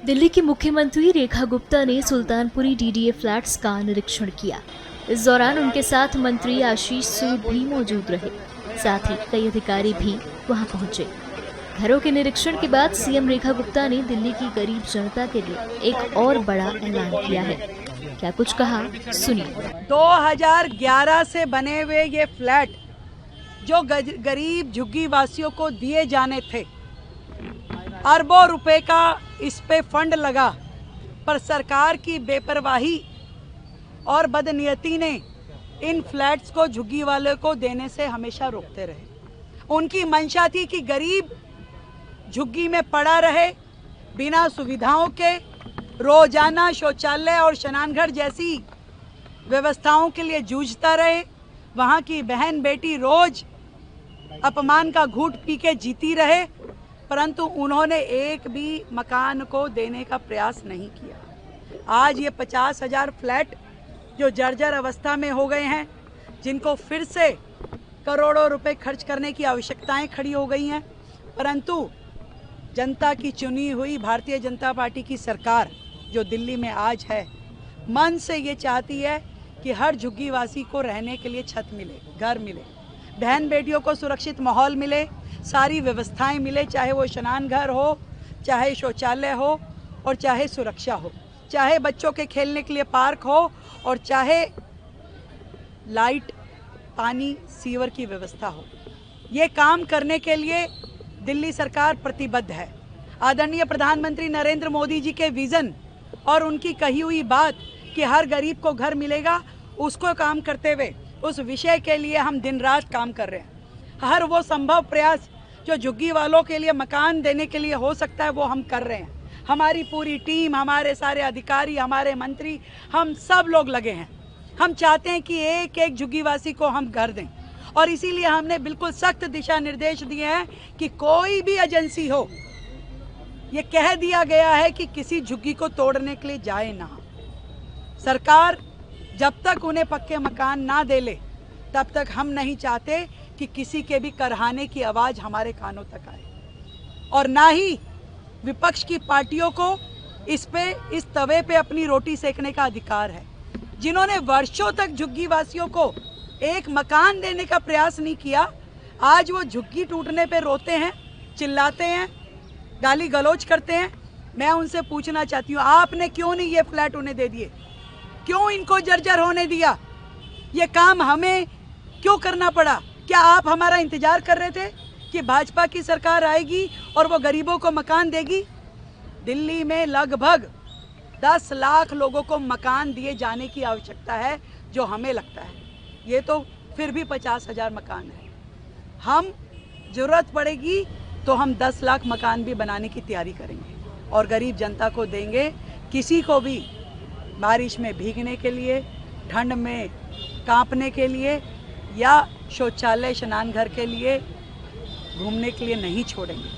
दिल्ली की मुख्यमंत्री रेखा गुप्ता ने सुल्तानपुरी डीडीए फ्लैट्स का निरीक्षण किया। इस दौरान उनके साथ मंत्री आशीष सूद भी मौजूद रहे। साथ ही कई अधिकारी भी वहां पहुंचे। घरों के निरीक्षण के बाद सीएम रेखा गुप्ता ने दिल्ली की गरीब जनता के लिए एक और बड़ा ऐलान किया है। क्या कुछ कहा, सुनिए। 2011 से बने हुए ये फ्लैट जो गरीब झुग्गी वासियों को दिए जाने थे, अरबों रुपए का इस पे फंड लगा, पर सरकार की बेपरवाही और बदनीयती ने इन फ्लैट्स को झुग्गी वाले को देने से हमेशा रोकते रहे। उनकी मंशा थी कि गरीब झुग्गी में पड़ा रहे, बिना सुविधाओं के, रोजाना शौचालय और स्नानघर जैसी व्यवस्थाओं के लिए जूझता रहे। वहाँ की बहन बेटी रोज अपमान का घूंट पी के जीती रहे, परंतु उन्होंने एक भी मकान को देने का प्रयास नहीं किया। आज ये 50,000 फ्लैट जो जर्जर अवस्था में हो गए हैं, जिनको फिर से करोड़ों रुपए खर्च करने की आवश्यकताएं खड़ी हो गई हैं, परंतु जनता की चुनी हुई भारतीय जनता पार्टी की सरकार जो दिल्ली में आज है, मन से ये चाहती है कि हर झुग्गीवासी को रहने के लिए छत मिले, घर मिले, बहन बेटियों को सुरक्षित माहौल मिले, सारी व्यवस्थाएं मिले, चाहे वो स्नान घर हो, चाहे शौचालय हो और चाहे सुरक्षा हो, चाहे बच्चों के खेलने के लिए पार्क हो और चाहे लाइट, पानी, सीवर की व्यवस्था हो। ये काम करने के लिए दिल्ली सरकार प्रतिबद्ध है। आदरणीय प्रधानमंत्री नरेंद्र मोदी जी के विजन और उनकी कही हुई बात कि हर गरीब को घर मिलेगा, उसको काम करते हुए उस विषय के लिए हम दिन रात काम कर रहे हैं। हर वो संभव प्रयास जो झुग्गी वालों के लिए मकान देने के लिए हो सकता है, वो हम कर रहे हैं। हमारी पूरी टीम, हमारे सारे अधिकारी, हमारे मंत्री, हम सब लोग लगे हैं। हम चाहते हैं कि एक एक झुग्गीवासी को हम घर दें, और इसीलिए हमने बिल्कुल सख्त दिशा निर्देश दिए हैं कि कोई भी एजेंसी हो, ये कह दिया गया है कि किसी झुग्गी को तोड़ने के लिए जाए ना। सरकार जब तक उन्हें पक्के मकान ना दे ले, तब तक हम नहीं चाहते कि किसी के भी करहाने की आवाज़ हमारे कानों तक आए, और ना ही विपक्ष की पार्टियों को इस तवे पे अपनी रोटी सेकने का अधिकार है। जिन्होंने वर्षों तक झुग्गी वासियों को एक मकान देने का प्रयास नहीं किया, आज वो झुग्गी टूटने पे रोते हैं, चिल्लाते हैं, गाली गलौज करते हैं। मैं उनसे पूछना चाहती हूँ, आपने क्यों नहीं ये फ्लैट उन्हें दे दिए? क्यों इनको जर्जर होने दिया? ये काम हमें क्यों करना पड़ा? क्या आप हमारा इंतजार कर रहे थे कि भाजपा की सरकार आएगी और वो गरीबों को मकान देगी? दिल्ली में लगभग 10 लाख लोगों को मकान दिए जाने की आवश्यकता है, जो हमें लगता है ये तो फिर भी 50,000 मकान है। हम जरूरत पड़ेगी तो हम 10 लाख मकान भी बनाने की तैयारी करेंगे और गरीब जनता को देंगे। किसी को भी बारिश में भीगने के लिए, ठंड में कांपने के लिए या शौचालय, स्नान घर के लिए घूमने के लिए नहीं छोड़ेंगे।